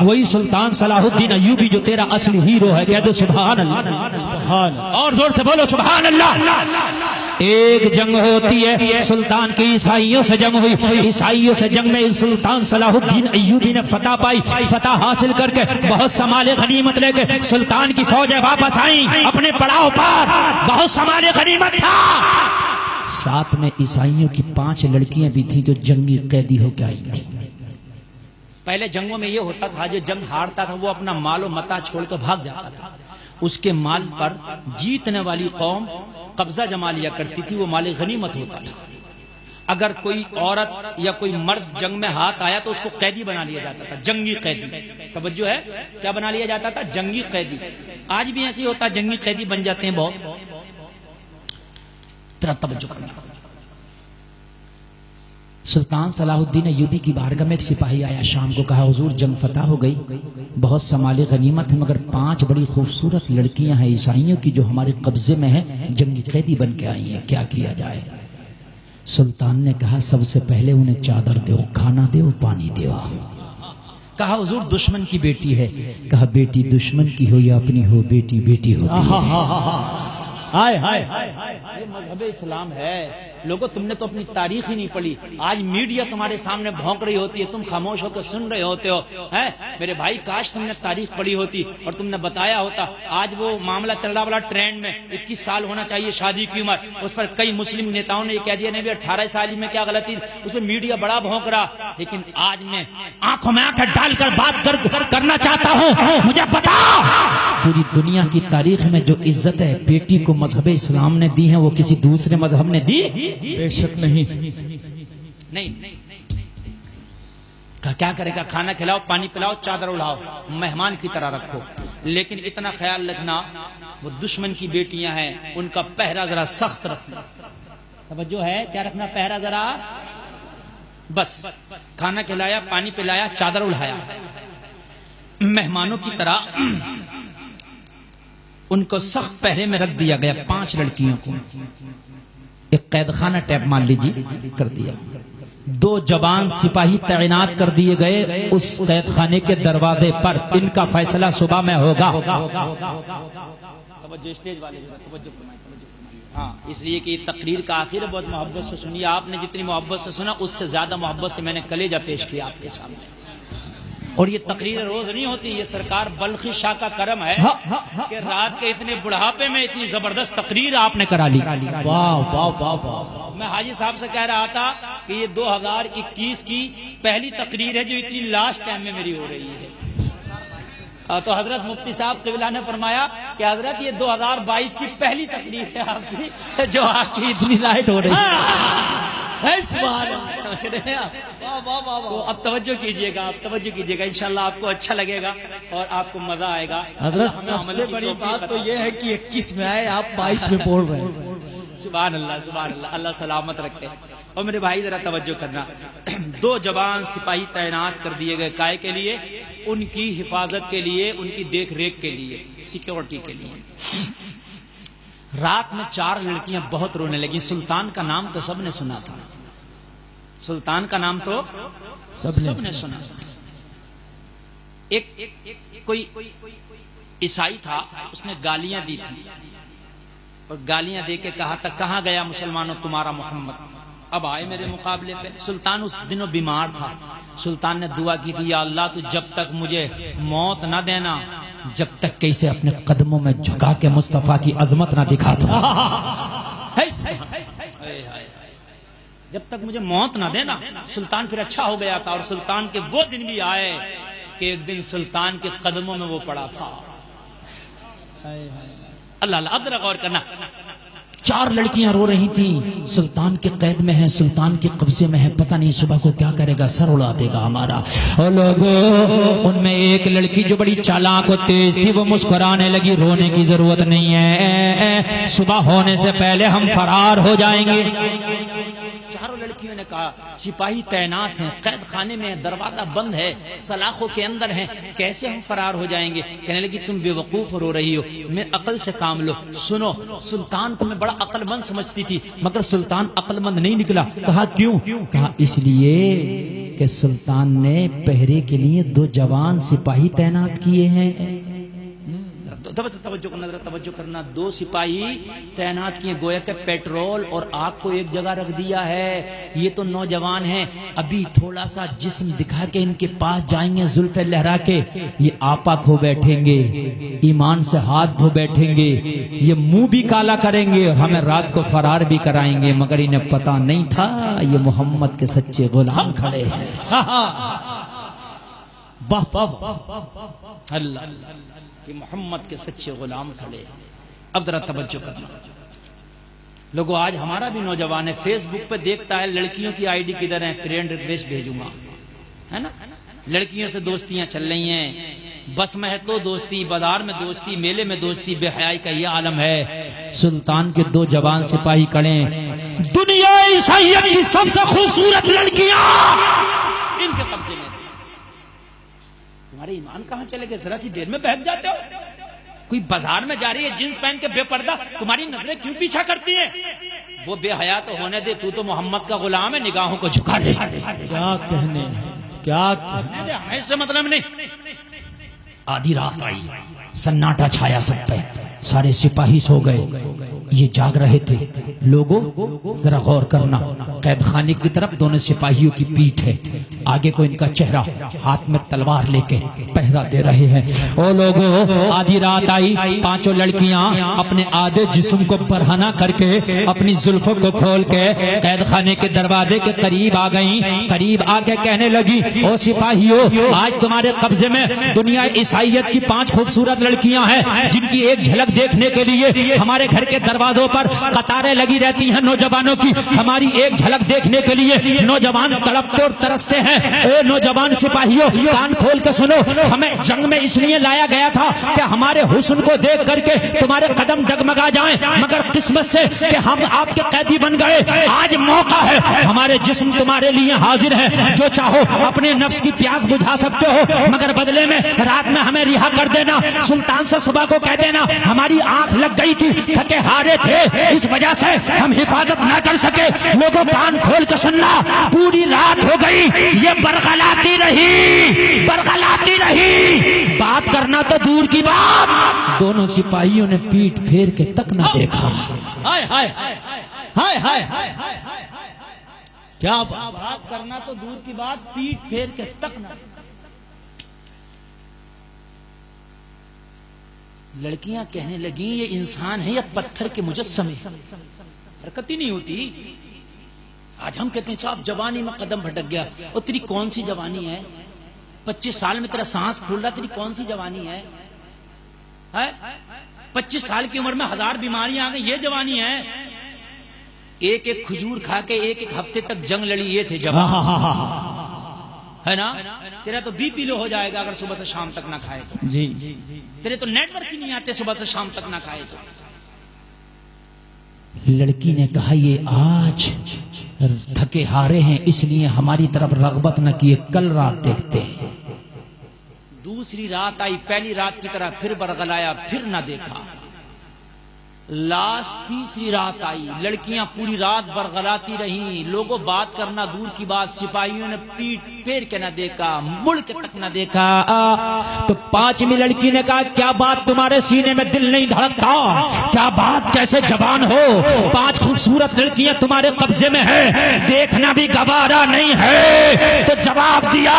وہی سلطان صلاح الدین ایوبی جو تیرا اصلی ہیرو ہے، کہہ دو سبحان اللہ، اور زور سے بولو سبحان اللہ۔ ایک جنگ ہوتی ہے سلطان کی عیسائیوں سے جنگ ہوئی، عیسائیوں سے جنگ میں سلطان صلاح الدین ایوبی نے فتح پائی، فتح حاصل کر کے بہت سامان غنیمت لے کے سلطان کی فوجیں واپس آئیں اپنے پڑاؤ پر، بہت سامان غنیمت تھا۔ ساتھ میں عیسائیوں کی 5 لڑکیاں بھی تھیں جو جنگی قیدی ہو کے آئی تھیں۔ پہلے جنگوں میں یہ ہوتا تھا جو جنگ ہارتا تھا وہ اپنا مال و متاع چھوڑ کر بھاگ جاتا تھا، اس کے مال پر جیتنے والی قوم قبضہ جما لیا کرتی تھی، وہ مال غنیمت ہوتا تھا۔ اگر کوئی عورت یا کوئی مرد جنگ میں ہاتھ آیا تو اس کو قیدی بنا لیا جاتا تھا، جنگی قیدی۔ توجہ ہے، کیا بنا لیا جاتا تھا؟ جنگی قیدی۔ آج بھی ایسے ہوتا ہے، جنگی قیدی بن جاتے ہیں بہت۔ ترا توجہ کرنا، سلطان صلاح الدین ایوبی کی بارگاہ میں ایک سپاہی آیا شام کو، کہا حضور جنگ فتح ہو گئی، بہت سمال غنیمت ہے، مگر 5 بڑی خوبصورت لڑکیاں ہیں عیسائیوں کی جو ہمارے قبضے میں ہیں، جنگی قیدی بن کے آئی ہیں، کیا کیا جائے؟ سلطان نے کہا سب سے پہلے انہیں چادر دو، کھانا دو، پانی دو۔ کہا حضور دشمن کی بیٹی ہے، کہا بیٹی دشمن کی ہو یا اپنی ہو، بیٹی بیٹی ہوتی ہے۔ یہ مذہب اسلام ہے۔ لوگوں تم نے تو اپنی تاریخ ہی نہیں پڑھی، آج میڈیا تمہارے سامنے بھونک رہی ہوتی ہے، تم خاموش ہو کر سن رہے ہوتے ہو۔ میرے بھائی کاش تم نے تاریخ پڑھی ہوتی اور تم نے بتایا ہوتا۔ آج وہ معاملہ چل رہا والا ٹرینڈ میں 21 سال ہونا چاہیے شادی کی عمر، اس پر کئی مسلم نیتاؤں نے یہ کہہ دیا نہیں بھی 18 سال میں کیا غلطی، اس پر میڈیا بڑا بھونک رہا۔ لیکن آج میں آنکھوں میں آنکھیں ڈال کر بات کرنا چاہتا ہوں، مجھے بتا پوری دنیا کی تاریخ میں جو عزت ہے بیٹی کو مذہب اسلام نے دی ہے وہ کسی دوسرے مذہب نے دی؟ بے شک نہیں۔ کیا کرے گا؟ کھانا کھلاؤ، پانی پلاؤ، چادر اڑاؤ، مہمان کی طرح رکھو، لیکن اتنا خیال رکھنا وہ دشمن کی بیٹیاں ہیں، ان کا پہرا ذرا سخت رکھنا۔ توجہ ہے، کیا رکھنا پہرا ذرا؟ بس کھانا کھلایا، پانی پلایا، چادر اڑایا، مہمانوں کی طرح ان کو سخت پہرے میں رکھ دیا گیا۔ 5 لڑکیوں کو ایک قید خانہ ٹیپ مان لیجیے کر دیا، 2 جوان سپاہی تعینات کر دیے گئے اس قید خانے کے دروازے پر، ان کا فیصلہ صبح میں ہوگا۔ توجہ اسٹیج والے، توجہ فرمائیں۔ ہاں، اس لیے کہ یہ تقریر کا آخر بہت محبت سے سنیے، آپ نے جتنی محبت سے سنا اس سے زیادہ محبت سے میں نے کلیجہ پیش کیا آپ کے سامنے۔ اور یہ تقریر روز نہیں ہوتی، یہ سرکار بلخی شاہ کا کرم ہے کہ رات کے اتنے بڑھاپے میں اتنی زبردست تقریر آپ نے کرا لی۔ میں حاجی صاحب سے کہہ رہا تھا کہ یہ 2021 کی پہلی تقریر ہے جو اتنی لاسٹ ٹائم میں میری ہو رہی ہے۔ تو حضرت مفتی صاحب قبلہ نے فرمایا کہ حضرت یہ 2022 کی پہلی تقریر ہے آپ کی جو آپ کی اتنی لائٹ ہو رہی ہے۔ تو اب توجہ کیجئے گا، آپ توجہ کیجئے گا، انشاءاللہ آپ کو اچھا لگے گا اور آپ کو مزہ آئے گا۔ حضرت سب سے بڑی بات تو یہ ہے کہ 21 میں آئے، آپ 22 میں بول رہے ہیں۔ سبحان اللہ، سبحان اللہ، اللہ سلامت رکھتے۔ اور میرے بھائی ذرا توجہ کرنا، 2 جوان سپاہی تعینات کر دیے گئے، کائے کے لیے؟ ان کی حفاظت کے لیے، ان کی دیکھ ریکھ کے لیے، سیکیورٹی کے لیے۔ رات میں 4 لڑکیاں بہت رونے لگی۔ سلطان کا نام تو سب نے سنا تھا، سلطان کا نام تو سب نے سنا۔ ایک کوئی عیسائی تھا، اس نے گالیاں دی تھی اور گالیاں دے کے کہا تھا کہاں گیا مسلمانوں تمہارا محمد؟ اب آئے میرے مقابلے پہ۔ سلطان اس دنوں بیمار تھا، سلطان نے دعا کی تھی یا اللہ تو جب تک مجھے موت نہ دینا جب تک کہ اسے اپنے قدموں میں جھکا کے مصطفیٰ کی عظمت نہ دکھا دو، جب تک مجھے موت نہ دینا۔ سلطان پھر اچھا ہو گیا تھا اور سلطان کے وہ دن بھی آئے کہ ایک دن سلطان کے قدموں میں وہ پڑا تھا۔ اللہ اللہ، اب ذرا غور کرنا، 4 لڑکیاں رو رہی تھیں، سلطان کے قید میں ہیں، سلطان کے قبضے میں ہے، پتہ نہیں صبح کو کیا کرے گا، سر اڑا دے گا ہمارا۔ اور لوگوں ان میں ایک لڑکی جو بڑی چالاک و تیز تھی وہ مسکرانے لگی، رونے کی ضرورت نہیں ہے، صبح ہونے سے پہلے ہم فرار ہو جائیں گے۔ 4 لڑکیوں نے کہا سپاہی تعینات ہیں، قید خانے میں دروازہ بند ہے، سلاخوں کے اندر ہیں، کیسے ہم فرار ہو جائیں گے؟ کہنے لگی تم بے وقوف رو رہی ہو، میں عقل سے کام لو۔ سنو، سلطان کو میں بڑا عقل مند سمجھتی تھی مگر سلطان عقل مند نہیں نکلا۔ کہا کیوں؟ کہا اس لیے کہ سلطان نے پہرے کے لیے 2 جوان سپاہی تعینات کیے ہیں. توجہ کرنا، ذرا توجہ کرنا. 2 سپاہی تعینات کیے، گویا کہ پیٹرول اور آگ کو ایک جگہ رکھ دیا ہے. یہ تو نوجوان ہیں، ابھی تھوڑا سا جسم دکھا کے ان کے پاس جائیں گے، زلفیں لہرا کے یہ آپا کھو بیٹھیں گے، ایمان سے ہاتھ دھو بیٹھیں گے، یہ منہ بھی کالا کریں گے اور ہمیں رات کو فرار بھی کرائیں گے، مگر انہیں پتا نہیں تھا یہ محمد کے سچے غلام کھڑے ہیں. واہ واہ اللہ، یہ محمد کے سچے غلام کھڑے. اب ذرا توجہ کرنا لوگوں، آج ہمارا بھی نوجوان ہے، فیس بک پہ دیکھتا ہے لڑکیوں کی آئی ڈی کدھر ہے، فرینڈ ریکویسٹ بھیجوں گا، ہے نا. لڑکیوں سے دوستیاں چل رہی ہیں، بس میں ہے تو دوستی، بازار میں دوستی، میلے میں دوستی، بے حیائی کا یہ عالم ہے. سلطان کے 2 جوان سپاہی کھڑے ہیں، دنیا عیسائیت کی سب سے خوبصورت لڑکیاں ان کے قبضے میں. تمہارے ایمان کہاں چلے گئے؟ ذرا سی دیر میں بہک جاتے ہو. کوئی بازار میں جا رہی ہے جینس پہن کے بے پردہ، تمہاری نظریں کیوں پیچھا کرتی ہیں؟ وہ بے حیا تو ہونے دے، تو محمد کا غلام ہے، نگاہوں کو جھکا دے. کیا کہنے، کیا کہنے دے، ہمیں اس سے مطلب نہیں. آدھی رات آئی، سناٹا چھایا سب پہ، سارے سپاہی سو گئے، یہ جاگ رہے تھے. لوگوں ذرا غور کرنا، قید خانے کی طرف دونوں سپاہیوں کی پیٹھ ہے، آگے کو ان کا چہرہ، ہاتھ میں تلوار لے کے پہرا دے رہے ہیں. او لوگوں، آدھی رات آئی، 5 لڑکیاں اپنے آدھے جسم کو برہنہ کر کے، اپنی زلفوں کو کھول کے قید خانے کے دروازے کے قریب آ گئیں. قریب آ کے کہنے لگی، او سپاہیوں، آج تمہارے قبضے میں دنیا عیسائیت کی 5 خوبصورت لڑکیاں ہیں، جن کی ایک جھلک دیکھنے کے لیے ہمارے گھر کے دروازوں پر قطاریں لگی رہتی ہیں نوجوانوں کی. ہماری ایک جھلک دیکھنے کے لیے نوجوان تڑپتے اور ترستے ہیں. اے نوجوان سپاہیوں، کان کھول کے سنو، ہمیں جنگ میں اس لیے لایا گیا تھا کہ ہمارے حسن کو دیکھ کر کے تمہارے قدم ڈگمگا جائیں، مگر قسمت سے کہ ہم آپ کے قیدی بن گئے. آج موقع ہے، ہمارے جسم تمہارے لیے حاضر ہے، جو چاہو اپنے نفس کی پیاس بجھا سکتے ہو، مگر بدلے میں رات میں ہمیں رہا کر دینا. سلطان سے صبح کو کہہ دینا ہماری آنکھ لگ گئی تھی، تھکے ہارے تھے، اس وجہ سے ہم حفاظت نہ کر سکے. لوگوں کان کھول کے سننا، پوری رات ہو گئی یہ برغلاتی رہی، بات کرنا تو دور کی بات. دونوں سپاہیوں نے پیٹ پھیر کے تک نہ دیکھا. ہائے ہائے ہائے ہائے ہائے، کیا بات کرنا تو دور کی بات، پیٹ پھیر کے تک نہ. لڑکیاں کہنے لگیں یہ انسان ہے یا پتھر کے مجسمے، حرکت ہی نہیں ہوتی. آج ہم کہتے ہیں صاحب جوانی میں قدم بھٹک گیا. اور تیری کون سی جوانی ہے؟ 25 سال میں تیرا سانس پھول رہا، تیری کون سی جوانی ہے؟ 25 سال کی عمر میں 1000 بیماریاں آ گئی، یہ جوانی ہے؟ ایک کھجور کھا کے ایک ہفتے تک جنگ لڑی، یہ تھے جوان، ہے نا. تیرا تو بی پی لو ہو جائے گا اگر صبح سے شام تک نہ کھائے تو. جی تیرے تو نیٹ ورک ہی نہیں آتے صبح سے شام تک نہ کھائے تو. لڑکی نے کہا یہ آج تھکے ہارے ہیں اس لیے ہماری طرف رغبت نہ کیے، کل رات دیکھتے ہیں. دوسری رات آئی، پہلی رات کی طرح پھر برگلایا، پھر نہ دیکھا. لاسٹ تیسری رات آئی، لڑکیاں پوری رات برغلاتی رہیں. لوگوں بات کرنا دور کی بات، سپاہیوں نے پیٹ پھیر کے نہ دیکھا، مڑ کے تک نہ دیکھا. تو 5ویں لڑکی نے کہا کیا بات تمہارے سینے میں دل نہیں دھڑکتا؟ کیا بات، کیسے جوان ہو؟ 5 خوبصورت لڑکیاں تمہارے قبضے میں ہیں، دیکھنا بھی گوارا نہیں ہے. تو جواب دیا،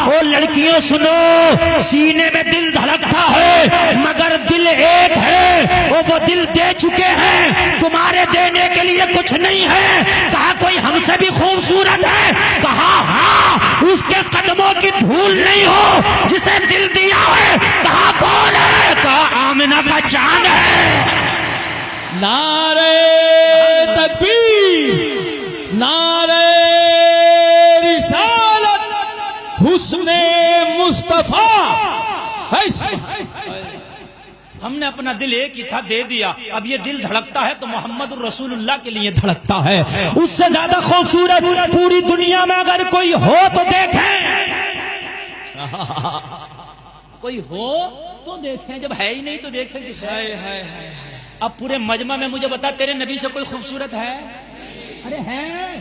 او لڑکیوں سنو، سینے میں دل دھڑکتا ہے مگر دل ایک ہے، وہ دل دے چکے ہیں، تمہارے دینے کے لیے کچھ نہیں ہے. کہا کوئی ہم سے بھی خوبصورت ہے؟ کہا ہاں، اس کے قدموں کی دھول نہیں ہو جسے دل دیا ہے. کہا کون ہے؟ کہا آمنہ کا چاند ہے. نعرہ تکبیر، نعرہ رسالت، حسن مصطفیٰ. ہم نے اپنا دل ایک ہی تھا، دے دیا. اب یہ دل دھڑکتا ہے تو محمد الرسول اللہ کے لیے دھڑکتا ہے. اس سے زیادہ خوبصورت پوری دنیا میں اگر کوئی ہو تو دیکھیں، کوئی ہو تو دیکھیں، جب ہے ہی نہیں تو دیکھیں کسے. اب پورے مجمع میں مجھے بتا تیرے نبی سے کوئی خوبصورت ہے؟ ارے ہے.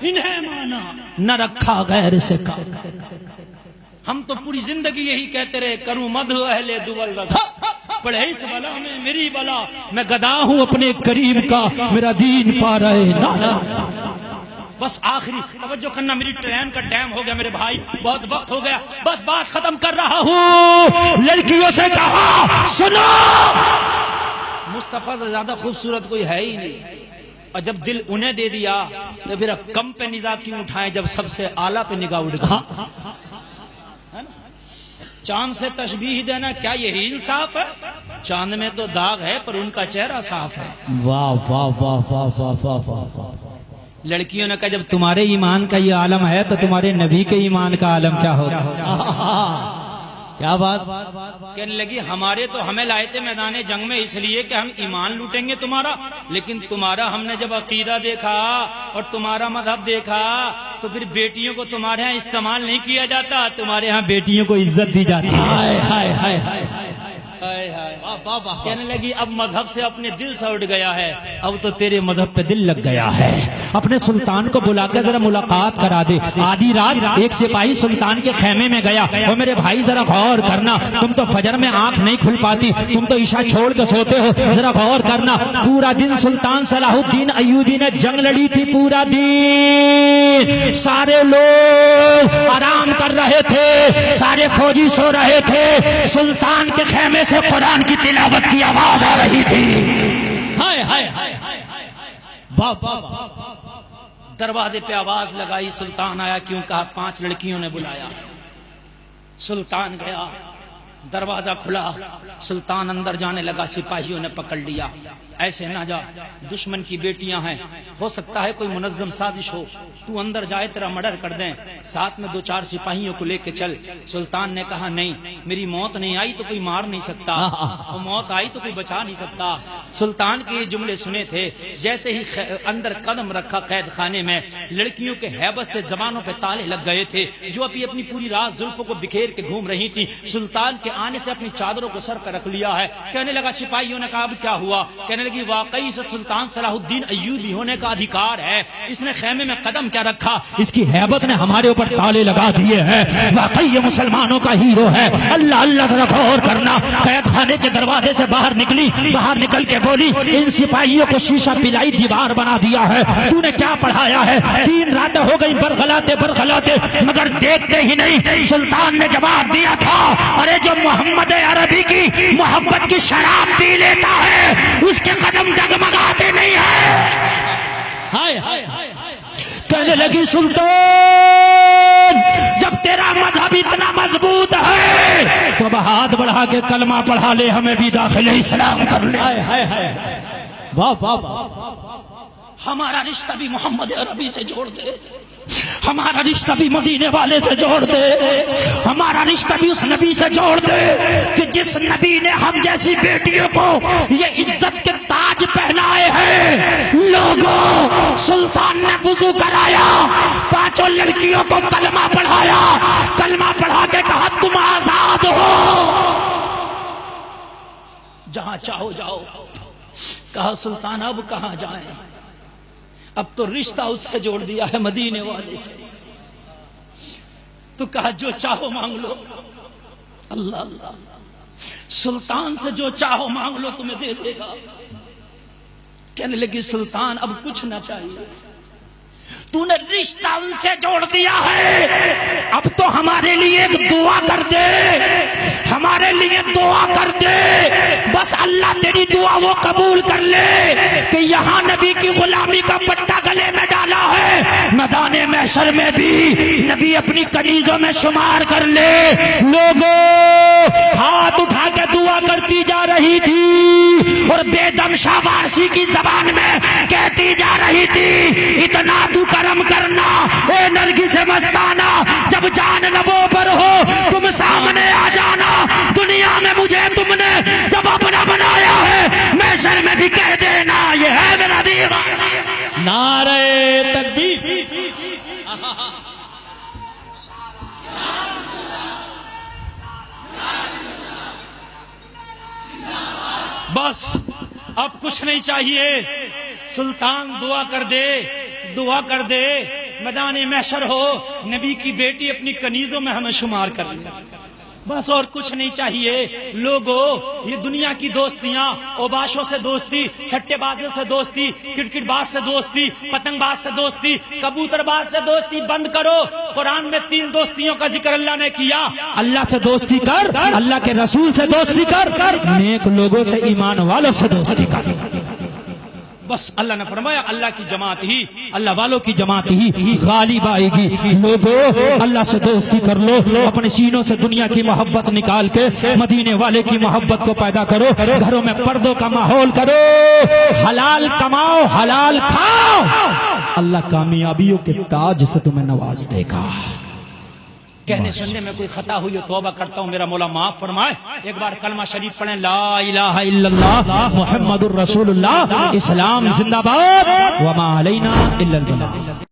انہیں مانا نہ رکھا غیر سے کا. ہم تو پوری زندگی یہی کہتے رہے کروں مدح اہل دول رضا، پڑھے اس بلا میں میری بلا، میں گدا ہوں اپنے کریم کا، میرا دین پا رہے نانا. بس آخری توجہ کرنا، میری ٹرین کا ٹائم ہو گیا میرے بھائی، بہت وقت ہو گیا، بس بات ختم کر رہا ہوں. لڑکیوں سے کہا سنو، مصطفیٰ سے زیادہ خوبصورت کوئی ہے ہی نہیں، اور جب دل انہیں دے دیا تو پھر اب کم پہ نگاہ کیوں اٹھائیں جب سب سے اعلیٰ پہ نگاہ اٹھ گئی. چاند سے تشبیہ دینا کیا یہی انصاف ہے؟ چاند میں تو داغ ہے پر ان کا چہرہ صاف ہے. واہ واہ واہ واہ واہ واہ واہ واہ. لڑکیوں نے کہا جب تمہارے ایمان کا یہ عالم ہے تو تمہارے نبی کے ایمان کا عالم کیا ہوگا؟ کیا بات. کہنے لگی ہمارے تو ہمیں لائے تھے میدان جنگ میں اس لیے کہ ہم ایمان لوٹیں گے تمہارا، لیکن تمہارا ہم نے جب عقیدہ دیکھا اور تمہارا مذہب دیکھا تو پھر بیٹیوں کو تمہارے ہاں استعمال نہیں کیا جاتا، تمہارے ہاں بیٹیوں کو عزت دی جاتی ہے. ہائے ہائے ہائے ہائے. کہنے لگی اب مذہب سے اپنے دل سے اٹھ گیا ہے، اب تو تیرے مذہب پہ دل لگ گیا ہے. اپنے سلطان کو بلا کے ذرا ملاقات کرا دے. آدھی رات ایک سپاہی سلطان کے خیمے میں گیا، اور میرے بھائی ذرا غور کرنا، تم تو فجر میں آنکھ نہیں کھل پاتی، تم تو عشاء چھوڑ کے سوتے ہو، ذرا غور کرنا. پورا دن سلطان صلاح الدین ایوبی نے جنگ لڑی تھی، پورا دن سارے لوگ آرام کر رہے تھے، سارے فوجی سو رہے تھے، سلطان کے خیمے سے قرآن کی تلاوت کی آواز آ رہی تھی. ہائے ہائے ہائے واہ واہ. دروازے پہ آواز لگائی، سلطان آیا. کیوں کہا 5 لڑکیوں نے بلایا. سلطان گیا، دروازہ کھلا، سلطان اندر جانے لگا، سپاہیوں نے پکڑ لیا. ایسے نہ جا، دشمن کی بیٹیاں ہیں، ہو سکتا ہے کوئی منظم سازش ہو، تو اندر جائے تیرا مرڈر کر دیں، ساتھ میں 2-4 سپاہیوں کو لے کے چل. سلطان نے کہا نہیں، میری موت نہیں آئی تو کوئی مار نہیں سکتا، اور موت آئی تو کوئی بچا نہیں سکتا. سلطان کے یہ جملے سنے تھے، جیسے ہی اندر قدم رکھا قید خانے میں، لڑکیوں کے ہیبت سے زبانوں پہ تالے لگ گئے تھے، جو ابھی اپنی پوری رات زلفوں کو بکھیر کے گھوم رہی تھی. سلطان کے آنے سے اپنی چادروں کو سر پہ رکھ لیا ہے. کہنے لگا سپاہیوں نے کہا اب کیا ہوا؟ کہنے لگی واقعی سے سلطان صلاح الدین ایوبی ہونے کا ادھیکار ہے، اس نے خیمے میں قدم کیا رکھا، اس کی ہیبت نے ہمارے اوپر تالے لگا دیے ہیں، واقعی یہ مسلمانوں کا ہیرو ہے. اللہ اللہ ذرا غور کرنا. قید خانے کے دروازے سے باہر نکلی، باہر نکل کے بولی ان سپاہیوں کو شیشہ پلائی دیوار بنا دیا ہے، تو نے کیا پڑھایا ہے؟ 3 راتیں ہو گئی برغلاتے برغلاتے، مگر دیکھتے ہی نہیں. سلطان نے جواب دیا تھا ارے جو محمد عربی کی محبت کی شراب پی لیتا ہے اس کے قدم ڈگمگاتے نہیں ہیں. ہائے ہائے ہائے. کہنے لگی سلطان جب تیرا مذہب اتنا مضبوط ہے تو اب ہاتھ بڑھا کے کلمہ پڑھا لے، ہمیں بھی داخل اسلام کر لے. واہ واہ واہ. ہمارا رشتہ بھی محمد عربی سے جوڑ دے، ہمارا رشتہ بھی مدینے والے سے جوڑ دے، ہمارا رشتہ بھی اس نبی سے جوڑ دے کہ جس نبی نے ہم جیسی بیٹیوں کو یہ عزت کے تاج پہنائے ہیں. لوگوں، سلطان نے وضو کرایا، 5 لڑکیوں کو کلمہ پڑھایا، کلمہ پڑھا کے کہا تم آزاد ہو، جہاں چاہو جاؤ. کہا سلطان اب کہاں جائیں؟ اب تو رشتہ اس سے جوڑ دیا ہے مدینے والے سے. تو کہا جو چاہو مانگ لو. اللہ اللہ، سلطان سے جو چاہو مانگ لو تمہیں دے دے گا. کہنے لگی سلطان اب کچھ نہ چاہیے، تو نے رشتہ ان سے جوڑ دیا ہے، اب تو ہمارے لیے ایک دعا کر دے، ہمارے لیے دعا کر دے. بس اللہ تیری دعا وہ قبول کر لے کہ یہاں نبی کی غلامی کا پٹا گلے میں ڈالا ہے، میدان محشر میں بھی نبی اپنی کنیزوں میں شمار کر لے. لوگوں، ہاتھ اٹھا کے دعا کرتی جا رہی تھی اور بے دم شاہ وارسی کی زبان میں کہتی جا رہی تھی اتنا تو کرم کرنا اے نرگس مستانہ، جب جان لبوں پر ہو تم سامنے آ جانا. دنیا میں مجھے تم نے جب اپنا بنایا ہے، محشر میں بھی کہہ دینا یہ ہے میرا دیوانہ. نعرہ تکبیر. بس اب کچھ نہیں چاہیے. سلطان دعا کر دے، دعا کر دے. میدان محشر ہو نبی کی بیٹی اپنی کنیزوں میں ہمیں شمار کر لے، بس اور کچھ نہیں چاہیے۔ لوگوں یہ دنیا کی دوستیاں، اوباشوں سے دوستی، سٹے بازوں سے دوستی، کرکٹ باز سے دوستی، پتنگ باز سے دوستی، کبوتر باز سے دوستی بند کرو۔ قرآن میں 3 دوستیوں کا ذکر اللہ نے کیا، اللہ سے دوستی کر، اللہ کے رسول سے دوستی کر، نیک لوگوں سے، ایمان والوں سے دوستی کر۔ بس اللہ نے فرمایا اللہ کی جماعت ہی، اللہ والوں کی جماعت ہی غالب آئے گی۔ لوگوں اللہ سے دوستی کر لو، اپنے سینوں سے دنیا کی محبت نکال کے مدینے والے کی محبت کو پیدا کرو، گھروں میں پردوں کا ماحول کرو، حلال کماؤ، حلال کھاؤ، اللہ کامیابیوں کے تاج سے تمہیں نواز دے گا۔ کہنے سننے میں کوئی خطا ہوئی ہو توبہ کرتا ہوں، میرا مولا معاف فرمائے۔ ایک بار کلمہ شریف پڑھیں، لا الہ الا اللہ محمد الرسول اللہ، اسلام زندہ باد، وما علینا الا البلاغ۔